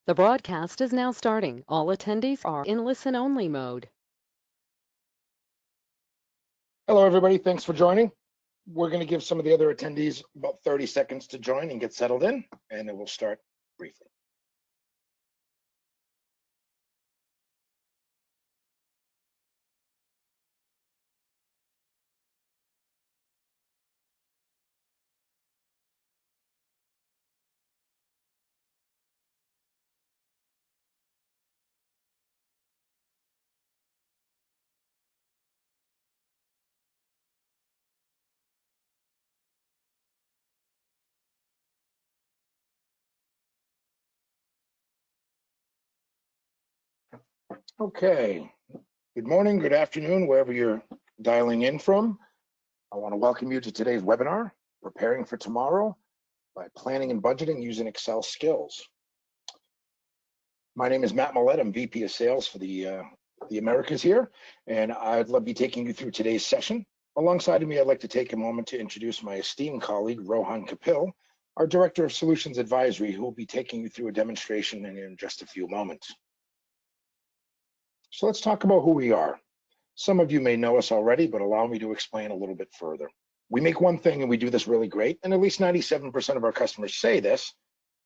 The broadcast is now starting. All attendees are in listen-only mode. Hello, everybody. Thanks for joining. We're going to give some of the other attendees about 30 seconds to join and get settled in, and then we'll start briefly. Okay. Good morning, good afternoon, wherever you're dialing in from. I want to welcome you to today's webinar, Preparing for Tomorrow by Planning and Budgeting Using Excel Skills. My name is Matt Millett. I'm VP of Sales for the Americas here, and I'd love to be taking you through today's session. Alongside of me, I'd like to take a moment to introduce my esteemed colleague, Rohan Kapil, our Director of Solutions Advisory, who will be taking you through a demonstration in just a few moments. So let's talk about who we are. Some of you may know us already, but allow me to explain a little bit further. We make one thing, and we do this really great, and at least 97% of our customers say this: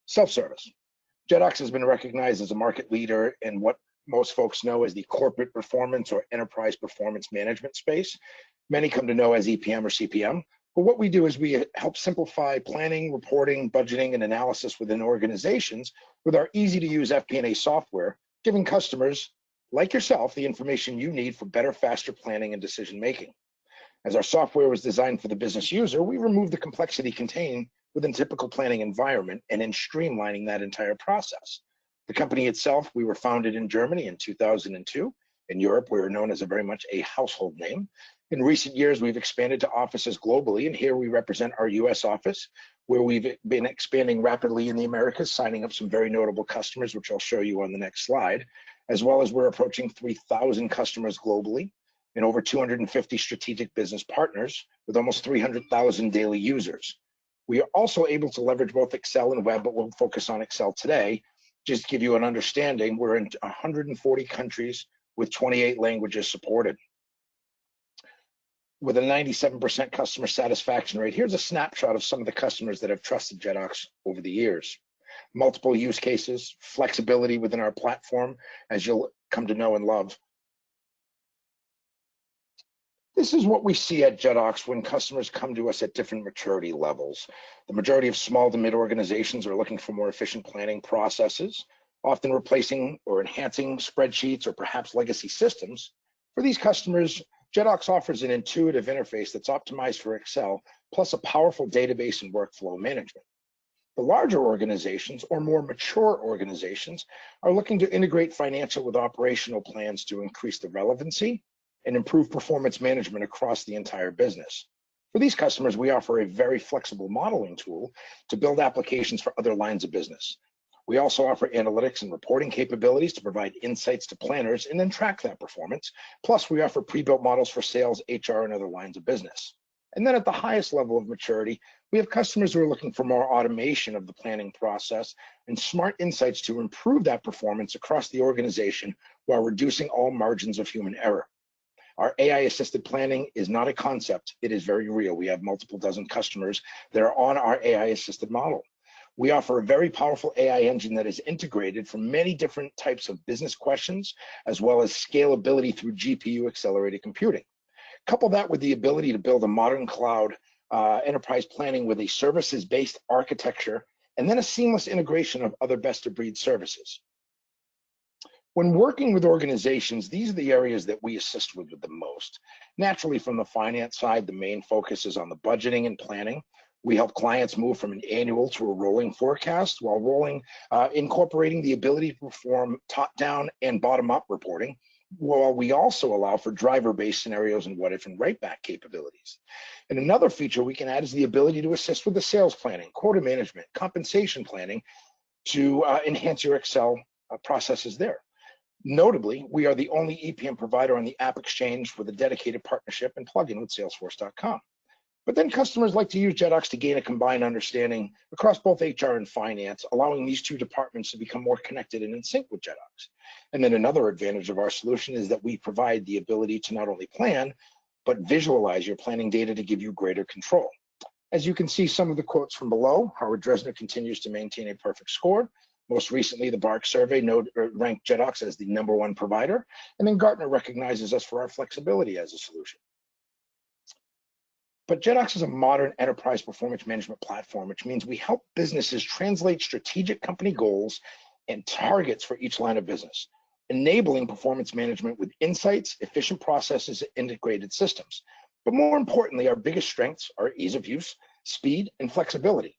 self-service. Jedox has been recognized as a market leader in what most folks know as the corporate performance or enterprise performance management space. Many come to know as EPM or CPM. But what we do is we help simplify planning, reporting, budgeting, and analysis within organizations with our easy-to-use FP&A software, giving customers like yourself the information you need for better, faster planning and decision-making. As our software was designed for the business user, we remove the complexity contained within typical planning environment and in streamlining that entire process. The company itself, we were founded in Germany in 2002. In Europe, we are known as very much a household name. In recent years, we've expanded to offices globally, and here we represent our US office, where we've been expanding rapidly in the Americas, signing up some very notable customers, which I'll show you on the next slide, as well as we're approaching 3,000 customers globally and over 250 strategic business partners with almost 300,000 daily users. We are also able to leverage both Excel and web, but we'll focus on Excel today. Just to give you an understanding, we're in 140 countries with 28 languages supported. With a 97% customer satisfaction rate, here's a snapshot of some of the customers that have trusted Jedox over the years. Multiple use cases, flexibility within our platform, as you'll come to know and love. This is what we see at Jedox when customers come to us at different maturity levels. The majority of small to mid organizations are looking for more efficient planning processes, often replacing or enhancing spreadsheets or perhaps legacy systems. For these customers, Jedox offers an intuitive interface that's optimized for Excel, plus a powerful database and workflow management. The larger organizations or more mature organizations are looking to integrate financial with operational plans to increase the relevancy and improve performance management across the entire business. For these customers, we offer a very flexible modeling tool to build applications for other lines of business. We also offer analytics and reporting capabilities to provide insights to planners and then track that performance. Plus, we offer pre-built models for sales, HR, and other lines of business. And then at the highest level of maturity, we have customers who are looking for more automation of the planning process and smart insights to improve that performance across the organization while reducing all margins of human error. Our AI-assisted planning is not a concept, it is very real. We have multiple dozen customers that are on our AI-assisted model. We offer a very powerful AI engine that is integrated for many different types of business questions, as well as scalability through GPU accelerated computing. Couple that with the ability to build a modern cloud enterprise planning with a services-based architecture, and then a seamless integration of other best-of-breed services. When working with organizations, these are the areas that we assist with the most. Naturally, from the finance side, the main focus is on the budgeting and planning. We help clients move from an annual to a rolling forecast while incorporating the ability to perform top-down and bottom-up reporting, while we also allow for driver-based scenarios and what-if and write-back capabilities. And another feature we can add is the ability to assist with the sales planning, quota management, compensation planning to enhance your Excel processes there. Notably, we are the only EPM provider on the App Exchange with a dedicated partnership and plugin with Salesforce.com. But then customers like to use Jedox to gain a combined understanding across both HR and finance, allowing these two departments to become more connected and in sync with Jedox. And then another advantage of our solution is that we provide the ability to not only plan, but visualize your planning data to give you greater control. As you can see some of the quotes from below, Howard Dresner continues to maintain a perfect score. Most recently, the BARC survey ranked Jedox as the #1 provider, and then Gartner recognizes us for our flexibility as a solution. But Jedox is a modern enterprise performance management platform, which means we help businesses translate strategic company goals and targets for each line of business, enabling performance management with insights, efficient processes, and integrated systems. But more importantly, our biggest strengths are ease of use, speed, and flexibility.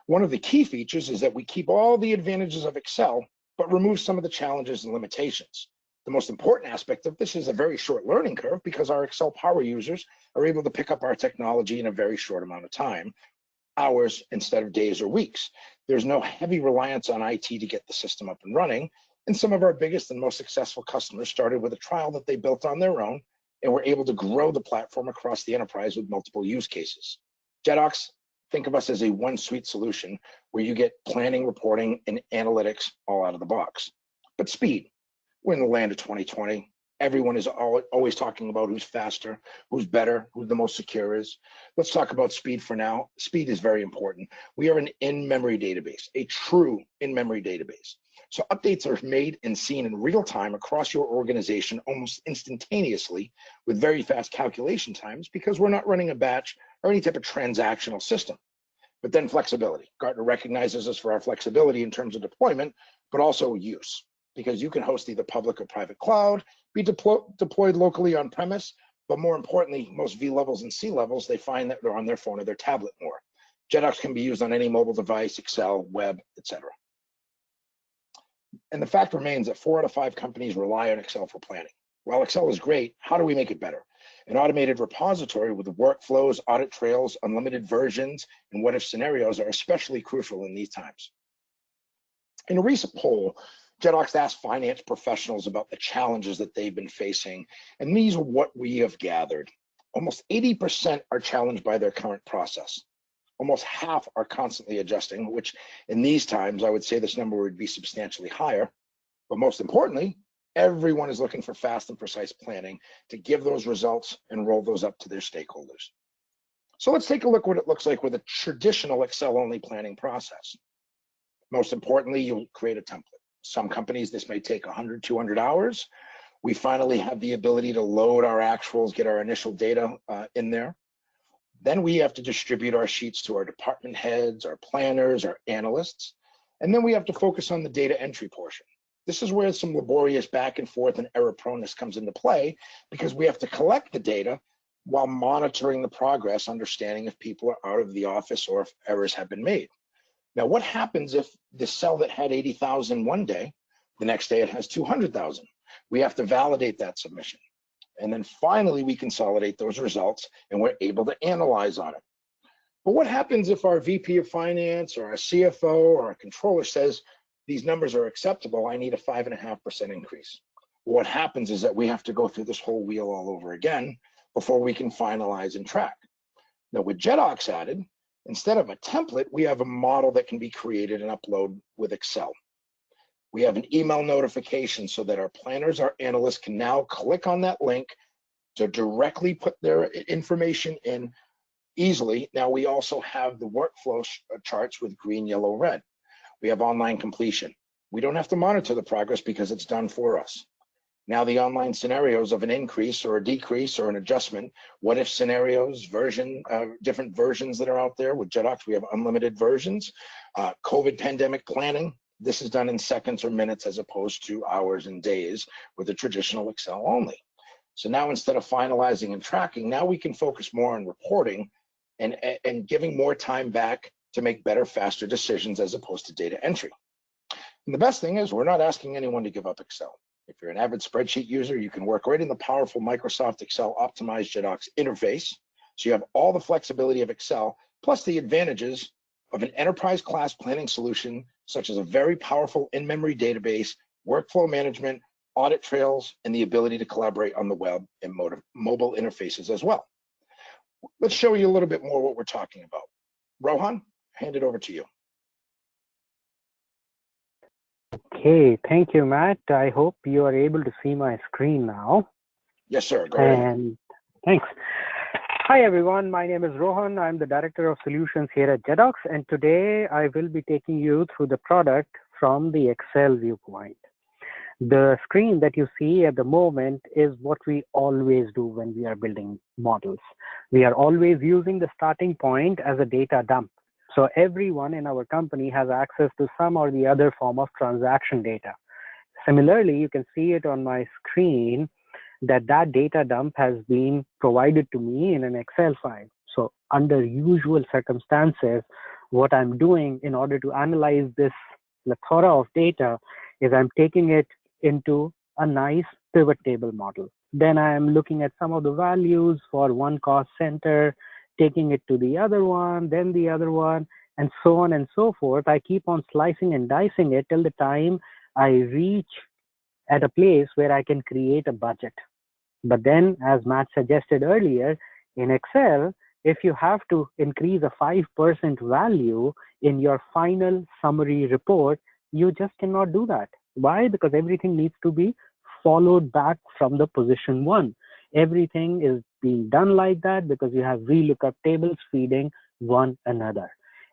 One of the key features is that we keep all the advantages of Excel, but remove some of the challenges and limitations. The most important aspect of this is a very short learning curve because our Excel power users are able to pick up our technology in a very short amount of time, hours instead of days or weeks. There's no heavy reliance on IT to get the system up and running. And some of our biggest and most successful customers started with a trial that they built on their own and were able to grow the platform across the enterprise with multiple use cases. Jedox, think of us as a one suite solution where you get planning, reporting, and analytics all out of the box. But speed. We're in the land of 2020. Everyone is always talking about who's faster, who's better, who the most secure is. Let's talk about speed for now. Speed is very important. We are an in-memory database, a true in-memory database. So updates are made and seen in real time across your organization almost instantaneously with very fast calculation times because we're not running a batch or any type of transactional system. But then flexibility. Gartner recognizes us for our flexibility in terms of deployment, but also use, because you can host either public or private cloud, be deployed locally on premise, but more importantly, most V levels and C levels, they find that they're on their phone or their tablet more. Jedox can be used on any mobile device, Excel, web, etc. And the fact remains that 4 out of 5 companies rely on Excel for planning. While Excel is great, how do we make it better? An automated repository with workflows, audit trails, unlimited versions, and what if scenarios are especially crucial in these times. In a recent poll, Jedox asked finance professionals about the challenges that they've been facing, and these are what we have gathered. Almost 80% are challenged by their current process. Almost half are constantly adjusting, which in these times, I would say this number would be substantially higher. But most importantly, everyone is looking for fast and precise planning to give those results and roll those up to their stakeholders. So let's take a look at what it looks like with a traditional Excel-only planning process. Most importantly, you'll create a template. Some companies, this may take 100, 200 hours. We finally have the ability to load our actuals, get our initial data in there. Then we have to distribute our sheets to our department heads, our planners, our analysts. And then we have to focus on the data entry portion. This is where some laborious back and forth and error proneness comes into play because we have to collect the data while monitoring the progress, understanding if people are out of the office or if errors have been made. Now, what happens if the cell that had 80,000 one day, the next day it has 200,000? We have to validate that submission. And then finally, we consolidate those results and we're able to analyze on it. But what happens if our VP of finance or our CFO or our controller says, these numbers are acceptable, I need a 5.5% increase? What happens is that we have to go through this whole wheel all over again before we can finalize and track. Now with Jedox added, instead of a template, we have a model that can be created and uploaded with Excel. We have an email notification so that our planners, our analysts can now click on that link to directly put their information in easily. Now we also have the workflow charts with green, yellow, red. We have online completion. We don't have to monitor the progress because it's done for us. Now the online scenarios of an increase or a decrease or an adjustment, what if scenarios, different versions that are out there. With Jedox, we have unlimited versions. COVID pandemic planning, this is done in seconds or minutes as opposed to hours and days with the traditional Excel only. So now instead of finalizing and tracking, now we can focus more on reporting and giving more time back to make better, faster decisions as opposed to data entry. And the best thing is we're not asking anyone to give up Excel. If you're an avid spreadsheet user, you can work right in the powerful Microsoft Excel optimized Jedox interface. So you have all the flexibility of Excel, plus the advantages of an enterprise class planning solution, such as a very powerful in-memory database, workflow management, audit trails, and the ability to collaborate on the web and mobile interfaces as well. Let's show you a little bit more what we're talking about. Rohan, hand it over to you. Okay, thank you, Matt. I hope you are able to see my screen now. Yes, sir. Go right ahead. And thanks. Hi, everyone. My name is Rohan. I'm the Director of Solutions here at Jedox, and today I will be taking you through the product from the Excel viewpoint. The screen that you see at the moment is what we always do when we are building models. We are always using the starting point as a data dump. So everyone in our company has access to some or the other form of transaction data. Similarly, you can see it on my screen that data dump has been provided to me in an Excel file. So under usual circumstances, what I'm doing in order to analyze this plethora of data is I'm taking it into a nice pivot table model. Then I am looking at some of the values for one cost center, taking it to the other one, then the other one, and so on and so forth. I keep on slicing and dicing it till the time I reach at a place where I can create a budget. But then, as Matt suggested earlier, in Excel, if you have to increase a 5% value in your final summary report, you just cannot do that. Why? Because everything needs to be followed back from the position one. Everything is being done like that because you have VLOOKUP tables feeding one another.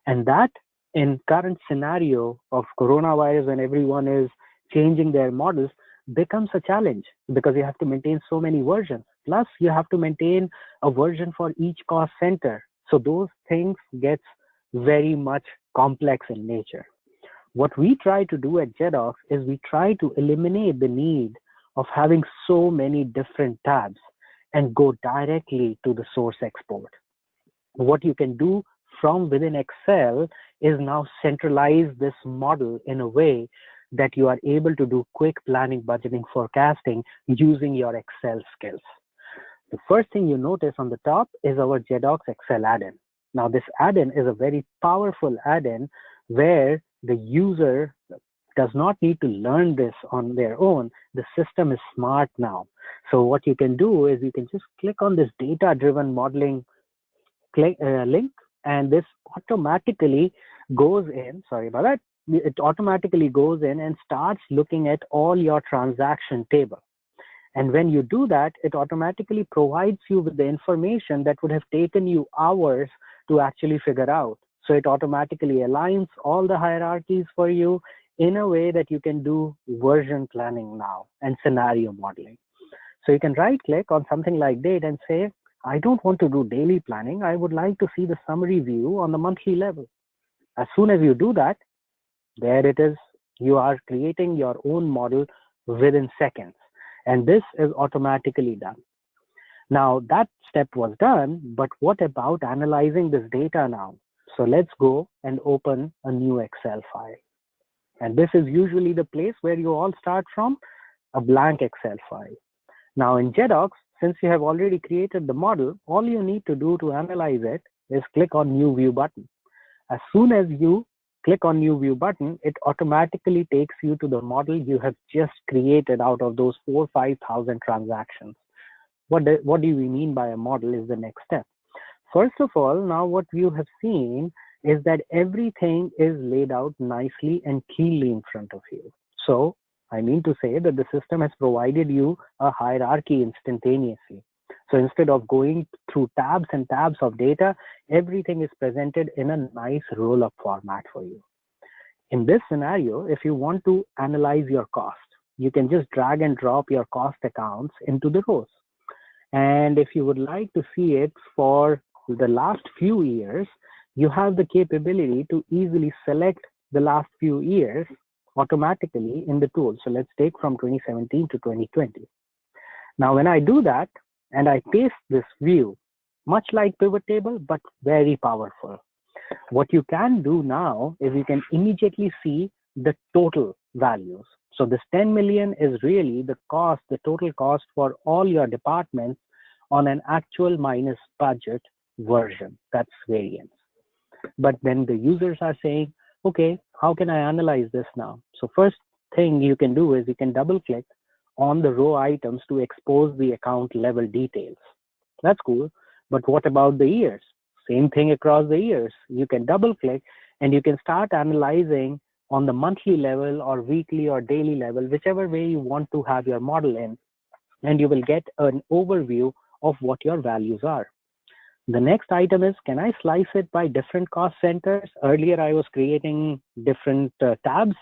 And that, in current scenario of coronavirus, when everyone is changing their models, becomes a challenge because you have to maintain so many versions. Plus, you have to maintain a version for each cost center. So those things get very much complex in nature. What we try to do at Jedox is we try to eliminate the need of having so many different tabs and go directly to the source export. What you can do from within Excel is now centralize this model in a way that you are able to do quick planning, budgeting, forecasting using your Excel skills. The first thing you notice on the top is our Jedox Excel add-in. Now, this add-in is a very powerful add-in where the user does not need to learn this on their own. The system is smart now. So what you can do is you can just click on this data-driven modeling link, and this automatically goes in, sorry about that, it automatically goes in and starts looking at all your transaction table. And when you do that, it automatically provides you with the information that would have taken you hours to actually figure out. So it automatically aligns all the hierarchies for you in a way that you can do version planning now and scenario modeling. So you can right click on something like date and say, I don't want to do daily planning. I would like to see the summary view on the monthly level. As soon as you do that, there it is. You are creating your own model within seconds. And this is automatically done. Now that step was done, but what about analyzing this data now? So let's go and open a new Excel file. And this is usually the place where you all start from, a blank Excel file. Now in Jedox, since you have already created the model, all you need to do to analyze it is click on New View button. As soon as you click on New View button, it automatically takes you to the model you have just created out of those 4,000 or 5,000 transactions. What do we mean by a model is the next step. First of all, now what you have seen is that everything is laid out nicely and cleanly in front of you. So I mean to say that the system has provided you a hierarchy instantaneously. So instead of going through tabs and tabs of data, everything is presented in a nice roll-up format for you. In this scenario, if you want to analyze your cost, you can just drag and drop your cost accounts into the rows. And if you would like to see it for the last few years, you have the capability to easily select the last few years automatically in the tool. So let's take from 2017 to 2020. Now, when I do that and I paste this view, much like pivot table, but very powerful. What you can do now is you can immediately see the total values. So this 10 million is really the cost, the total cost for all your departments on an actual minus budget version. That's variance. But then the users are saying, okay, how can I analyze this now? So first thing you can do is you can double click on the row items to expose the account level details. That's cool. But what about the years? Same thing across the years. You can double click and you can start analyzing on the monthly level or weekly or daily level, whichever way you want to have your model in, and you will get an overview of what your values are. The next item is, can I slice it by different cost centers? Earlier, I was creating different tabs.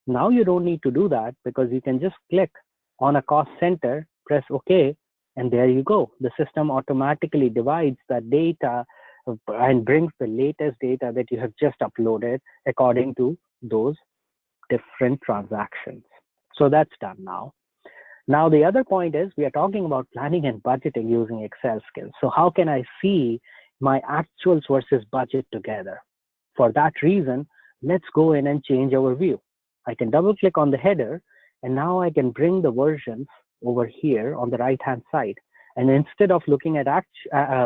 Now you don't need to do that because you can just click on a cost center, press OK, and there you go. The system automatically divides that data and brings the latest data that you have just uploaded according to those different transactions. So that's done now. Now, the other point is we are talking about planning and budgeting using Excel skills. So how can I see my actuals versus budget together? For that reason, let's go in and change our view. I can double click on the header, and now I can bring the versions over here on the right-hand side. And instead of looking at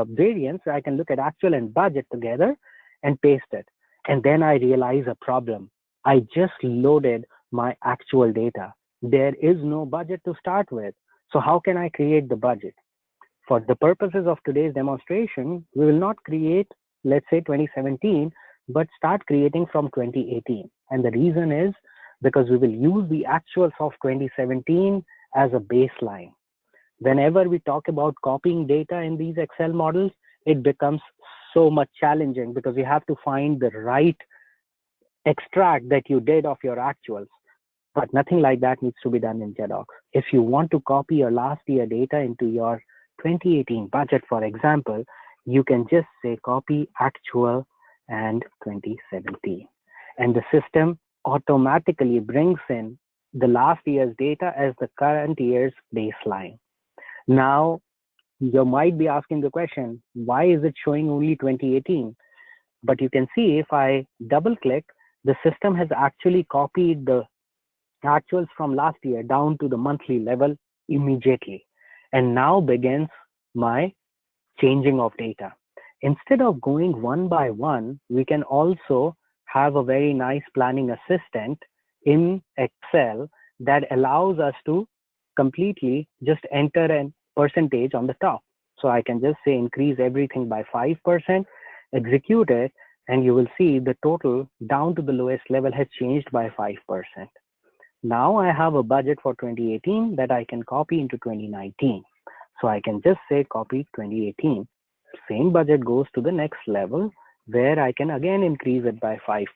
variance, I can look at actual and budget together and paste it. And then I realize a problem. I just loaded my actual data. There is no budget to start with. So how can I create the budget? For the purposes of today's demonstration, we will not create, let's say 2017, but start creating from 2018. And the reason is because we will use the actuals of 2017 as a baseline. Whenever we talk about copying data in these Excel models, it becomes so much challenging because you have to find the right extract that you did of your actuals. But nothing like that needs to be done in Jedox. If you want to copy your last year data into your 2018 budget, for example, you can just say copy actual and 2017. And the system automatically brings in the last year's data as the current year's baseline. Now, you might be asking the question, why is it showing only 2018? But you can see if I double click, the system has actually copied the actuals from last year down to the monthly level immediately. And now begins my changing of data. Instead of going one by one, we can also have a very nice planning assistant in Excel that allows us to completely just enter a percentage on the top. So I can just say increase everything by 5%, execute it, and you will see the total down to the lowest level has changed by 5%. Now I have a budget for 2018 that I can copy into 2019. So I can just say copy 2018. Same budget goes to the next level where I can again increase it by 5%.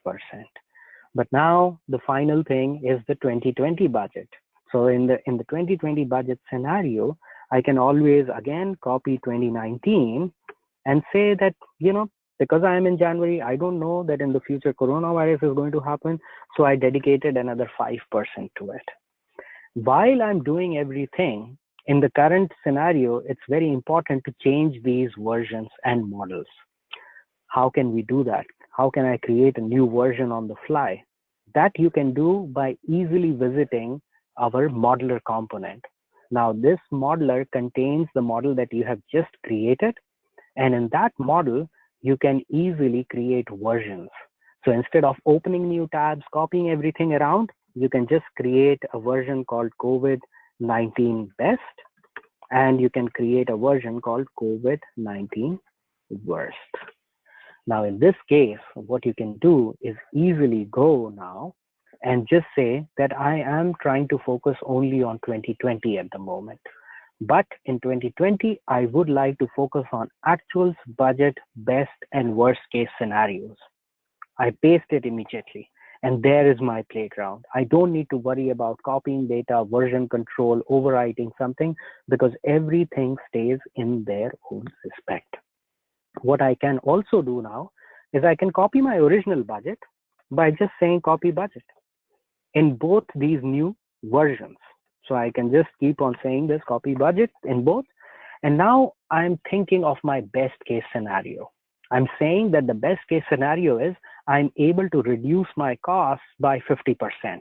But now the final thing is the 2020 budget. So in the 2020 budget scenario, I can always again copy 2019 and say that, because I am in January, I don't know that in the future coronavirus is going to happen. So I dedicated another 5% to it. While I'm doing everything, in the current scenario, it's very important to change these versions and models. How can we do that? How can I create a new version on the fly? That you can do by easily visiting our modeler component. Now, this modeler contains the model that you have just created. And in that model, you can easily create versions. So instead of opening new tabs, copying everything around, you can just create a version called COVID-19 best, and you can create a version called COVID-19 worst. Now, in this case, what you can do is easily go now and just say that I am trying to focus only on 2020 at the moment. But in 2020, I would like to focus on actuals, budget, best, and worst case scenarios. I paste it immediately, and there is my playground. I don't need to worry about copying data, version control, overwriting something, because everything stays in their own respect. What I can also do now is I can copy my original budget by just saying copy budget in both these new versions. So I can just keep on saying this copy budget in both. And now I'm thinking of my best case scenario. I'm saying that the best case scenario is I'm able to reduce my costs by 50%.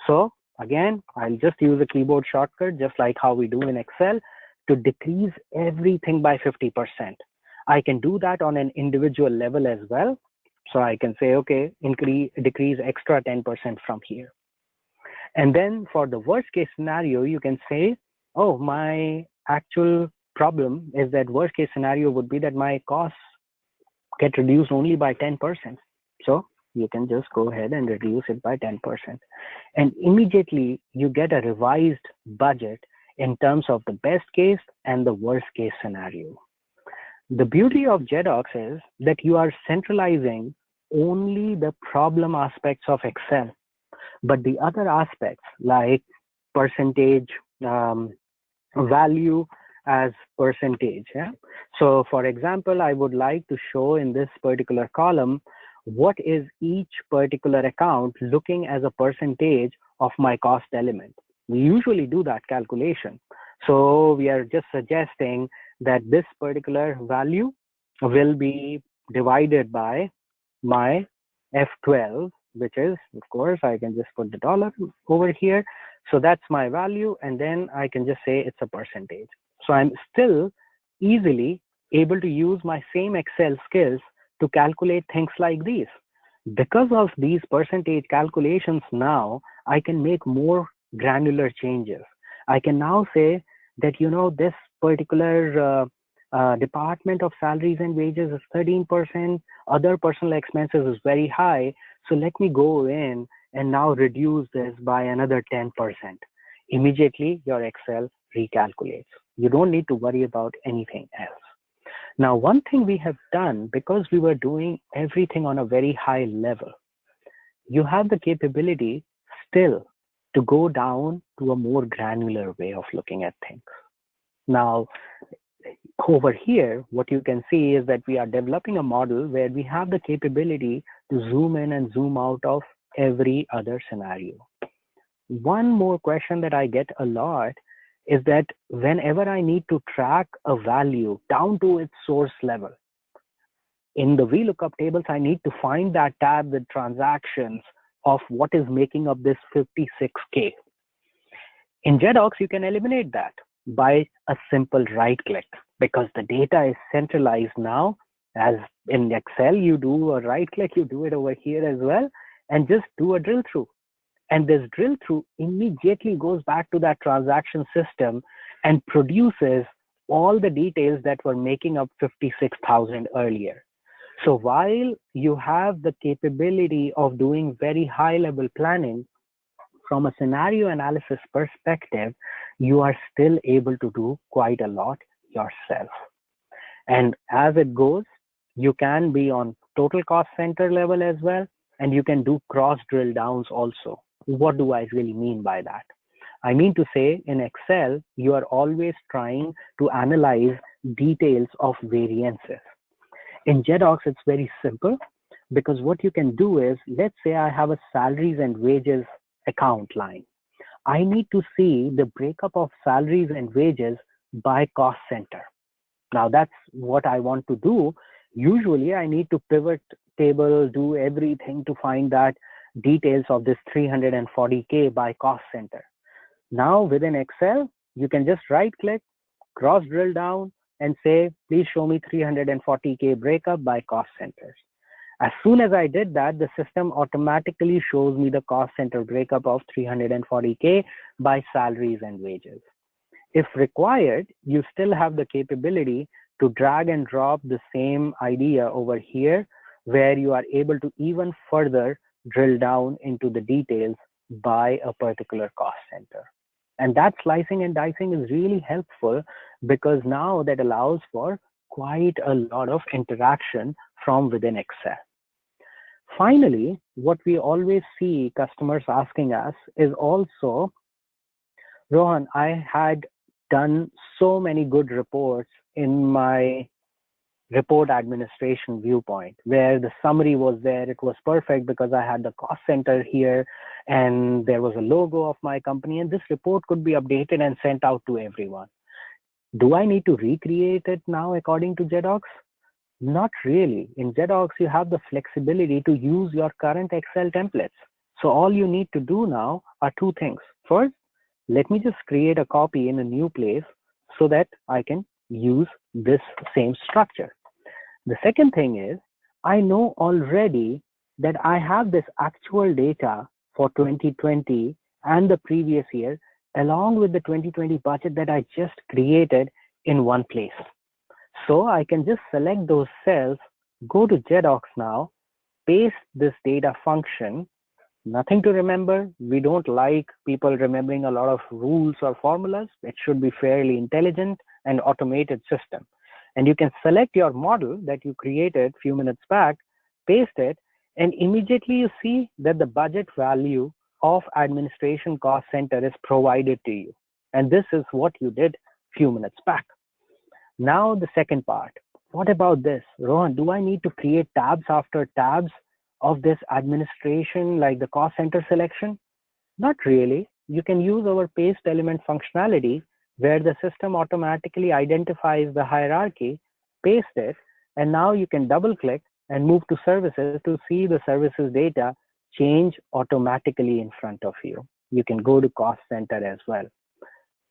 So again, I'll just use a keyboard shortcut, just like how we do in Excel, to decrease everything by 50%. I can do that on an individual level as well. So I can say, okay, decrease extra 10% from here. And then for the worst case scenario, you can say, oh, my actual problem is that worst case scenario would be that my costs get reduced only by 10%. So you can just go ahead and reduce it by 10%. And immediately you get a revised budget in terms of the best case and the worst case scenario. The beauty of Jedox is that you are centralizing only the problem aspects of Excel, but the other aspects like percentage, value as percentage. Yeah. So for example, I would like to show in this particular column, what is each particular account looking as a percentage of my cost element. We usually do that calculation. So we are just suggesting that this particular value will be divided by my F12, which is, of course, I can just put the dollar over here. So that's my value. And then I can just say it's a percentage. So I'm still easily able to use my same Excel skills to calculate things like these. Because of these percentage calculations now, I can make more granular changes. I can now say that, you know, this particular department of salaries and wages is 13%, other personal expenses is very high. So let me go in and now reduce this by another 10%. Immediately your Excel recalculates. You don't need to worry about anything else. Now, one thing we have done, because we were doing everything on a very high level, you have the capability still to go down to a more granular way of looking at things. Now, over here, what you can see is that we are developing a model where we have the capability to zoom in and zoom out of every other scenario. One more question that I get a lot is that whenever I need to track a value down to its source level, in the VLOOKUP tables, I need to find that tab with transactions of what is making up this 56K. In Jedox, you can eliminate that by a simple right click, because the data is centralized now. As in Excel, you do a right click, you do it over here as well, and just do a drill through. And this drill through immediately goes back to that transaction system and produces all the details that were making up 56,000 earlier. So while you have the capability of doing very high level planning, from a scenario analysis perspective, you are still able to do quite a lot yourself. And as it goes, you can be on total cost center level as well, and you can do cross drill downs also. What do I really mean by that? I mean to say, in Excel, you are always trying to analyze details of variances. In Jedox, it's very simple, because what you can do is, let's say I have a salaries and wages account line. I need to see the breakup of salaries and wages by cost center. Now that's what I want to do. Usually I need to pivot table, do everything to find that details of this 340K by cost center. Now within Excel, you can just right click, cross drill down and say, please show me 340K breakup by cost centers. As soon as I did that, the system automatically shows me the cost center breakup of 340K by salaries and wages. If required, you still have the capability to drag and drop the same idea over here, where you are able to even further drill down into the details by a particular cost center. And that slicing and dicing is really helpful, because now that allows for quite a lot of interaction from within Excel. Finally, what we always see customers asking us is also, Rohan, I had done so many good reports in my report administration viewpoint, where the summary was there. It was perfect because I had the cost center here and there was a logo of my company, and this report could be updated and sent out to everyone. Do I need to recreate it now according to Jedox? Not really. In Jedox, you have the flexibility to use your current Excel templates. So all you need to do now are two things. First, let me just create a copy in a new place so that I can use this same structure. The second thing is, I know already that I have this actual data for 2020 and the previous year, along with the 2020 budget that I just created in one place. So I can just select those cells, go to Jedox now, paste this data function. Nothing to remember. We don't like people remembering a lot of rules or formulas. It should be fairly intelligent and automated system. And you can select your model that you created a few minutes back, paste it, and immediately you see that the budget value of administration cost center is provided to you. And this is what you did a few minutes back. Now the second part. What about this? Rohan, do I need to create tabs after tabs of this administration like the cost center selection? Not really. You can use our paste element functionality where the system automatically identifies the hierarchy, paste it, and now you can double click and move to services to see the services data change automatically in front of you. You can go to cost center as well.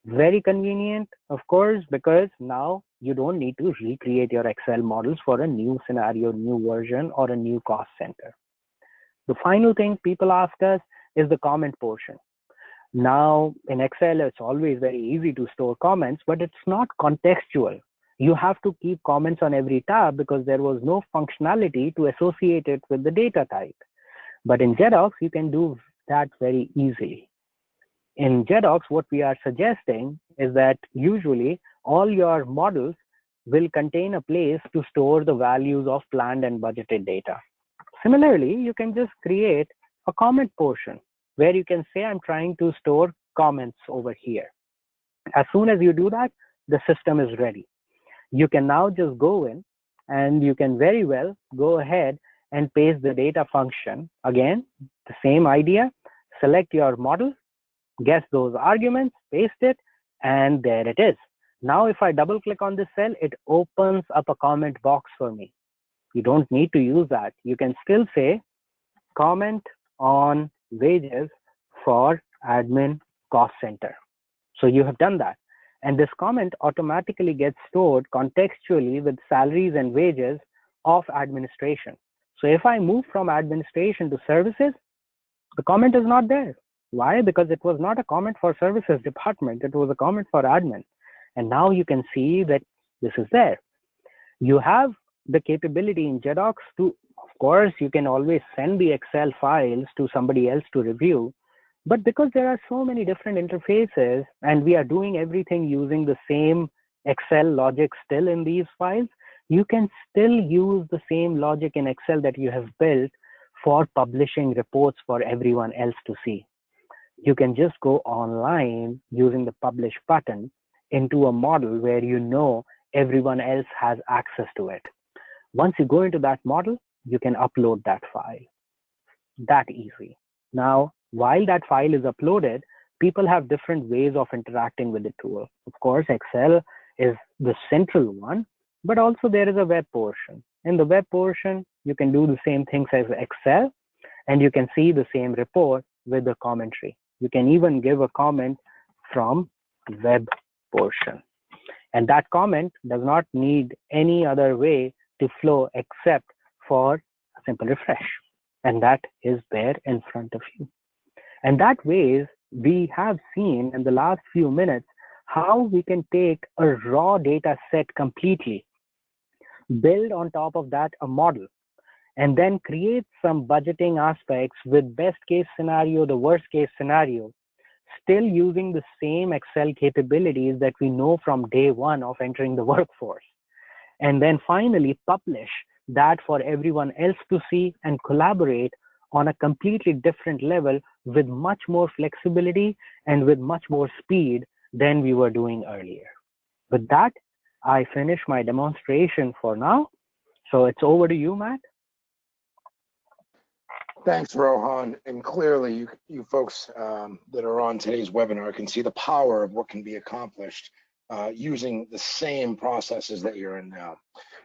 Very convenient, of course, because now you don't need to recreate your Excel models for a new scenario, new version, or a new cost center. The final thing people ask us is the comment portion. Now, in Excel, it's always very easy to store comments, but it's not contextual. You have to keep comments on every tab because there was no functionality to associate it with the data type. But in Jedox, you can do that very easily. In Jedox, what we are suggesting is that usually all your models will contain a place to store the values of planned and budgeted data. Similarly, you can just create a comment portion where you can say, I'm trying to store comments over here. As soon as you do that, the system is ready. You can now just go in and you can very well go ahead and paste the data function. Again, the same idea, select your model, guess those arguments, paste it, and there it is. Now, if I double click on this cell, it opens up a comment box for me. You don't need to use that. You can still say comment on wages for admin cost center. So you have done that. And this comment automatically gets stored contextually with salaries and wages of administration. So if I move from administration to services, the comment is not there. Why? Because it was not a comment for services department. It was a comment for admin. And now you can see that this is there. You have the capability in Jedox to, of course, you can always send the Excel files to somebody else to review. But because there are so many different interfaces and we are doing everything using the same Excel logic still in these files, you can still use the same logic in Excel that you have built for publishing reports for everyone else to see. You can just go online using the publish button into a model where you know everyone else has access to it. Once you go into that model, you can upload that file. That easy. Now, while that file is uploaded, people have different ways of interacting with the tool. Of course, Excel is the central one, but also there is a web portion. In the web portion, you can do the same things as Excel, and you can see the same report with the commentary. You can even give a comment from web portion. And that comment does not need any other way to flow except for a simple refresh. And that is there in front of you. And that ways we have seen in the last few minutes how we can take a raw data set completely, build on top of that a model, and then create some budgeting aspects with best case scenario, the worst case scenario, still using the same Excel capabilities that we know from day one of entering the workforce. And then finally publish that for everyone else to see and collaborate on a completely different level with much more flexibility and with much more speed than we were doing earlier. With that, I finish my demonstration for now. So it's over to you, Matt. Thanks, Rohan. And clearly, you folks that are on today's webinar can see the power of what can be accomplished using the same processes that you're in now.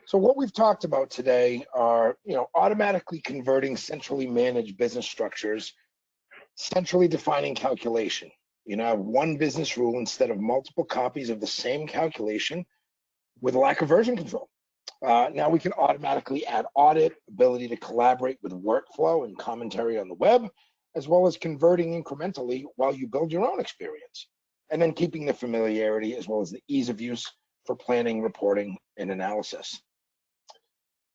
So what we've talked about today are, automatically converting centrally managed business structures, centrally defining calculation. You now have one business rule instead of multiple copies of the same calculation with lack of version control. Now we can automatically add audit, ability to collaborate with workflow and commentary on the web, as well as converting incrementally while you build your own experience. And then keeping the familiarity as well as the ease of use for planning, reporting, and analysis.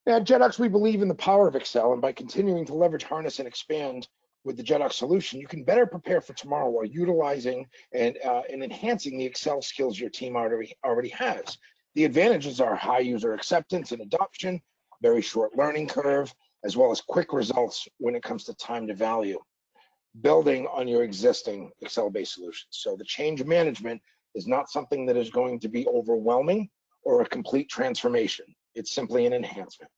At Jedox, we believe in the power of Excel, and by continuing to leverage, harness, and expand with the Jedox solution, you can better prepare for tomorrow while utilizing and enhancing the Excel skills your team already has. The advantages are high user acceptance and adoption, very short learning curve, as well as quick results when it comes to time to value, building on your existing Excel-based solutions. So the change management is not something that is going to be overwhelming or a complete transformation. It's simply an enhancement,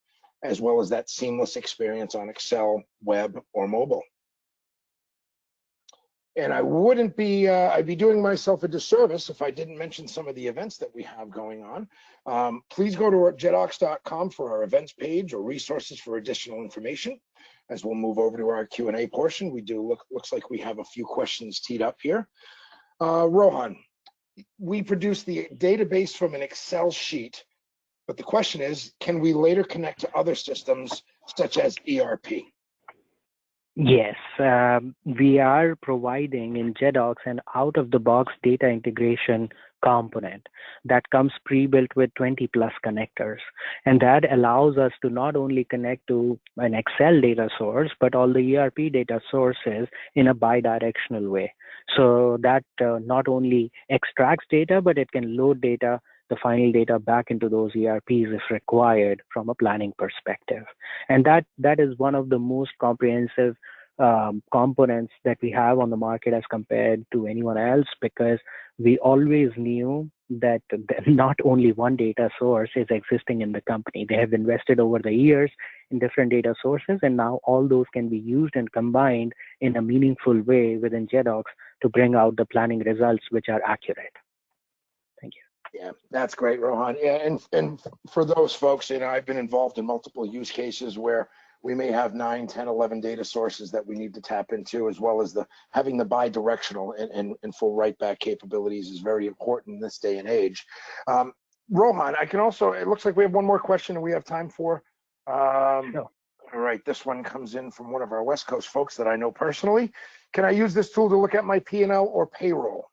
as well as that seamless experience on Excel, web, or mobile. And I wouldn't be, I'd be doing myself a disservice if I didn't mention some of the events that we have going on. Please go to jedox.com for our events page or resources for additional information. As we'll move over to our Q&A portion, looks like we have a few questions teed up here. Rohan, we produce the database from an Excel sheet, but the question is, can we later connect to other systems such as ERP? Yes, we are providing in Jedox an out-of-the-box data integration component that comes pre-built with 20 plus connectors. And that allows us to not only connect to an Excel data source, but all the ERP data sources in a bi-directional way. So that not only extracts data, but it can load data, the final data back into those ERPs if required from a planning perspective. And that is one of the most comprehensive components that we have on the market as compared to anyone else, because we always knew that not only one data source is existing in the company. They have invested over the years in different data sources, and now all those can be used and combined in a meaningful way within Jedox to bring out the planning results which are accurate. Thank you. Yeah, that's great, Rohan. Yeah, and for those folks, I've been involved in multiple use cases where we may have 9, 10, 11 data sources that we need to tap into, as well as having the bi-directional and full write-back capabilities is very important in this day and age. Rohan, it looks like we have one more question and we have time for. Sure. All right, this one comes in from one of our West Coast folks that I know personally. Can I use this tool to look at my P&L or payroll?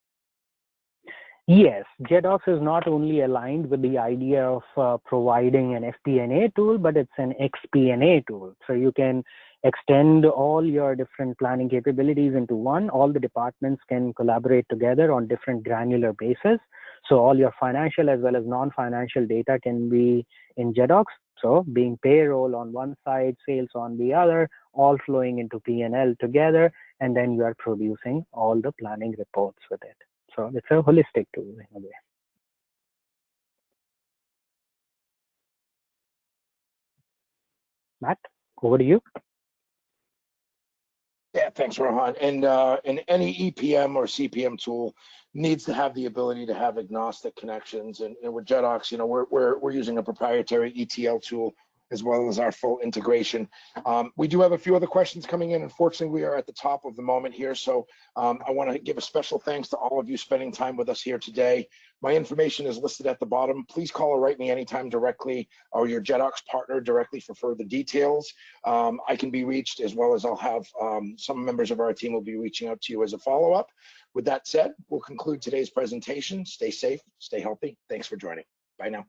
Yes, Jedox is not only aligned with the idea of providing an FP&A tool, but it's an XP&A tool. So you can extend all your different planning capabilities into one. All the departments can collaborate together on different granular basis. So all your financial as well as non-financial data can be in Jedox. So being payroll on one side, sales on the other, all flowing into P&L together, and then you are producing all the planning reports with it. So it's a holistic tool in a way. Matt, over to you. Yeah, thanks, Rohan. And any EPM or CPM tool needs to have the ability to have agnostic connections. And with Jedox, we're using a proprietary ETL tool as well as our full integration. We do have a few other questions coming in. Unfortunately, we are at the top of the moment here. So I want to give a special thanks to all of you spending time with us here today. My information is listed at the bottom. Please call or write me anytime directly, or your Jedox partner directly for further details. I can be reached, as well as I'll have some members of our team will be reaching out to you as a follow-up. With that said, we'll conclude today's presentation. Stay safe, stay healthy. Thanks for joining. Bye now.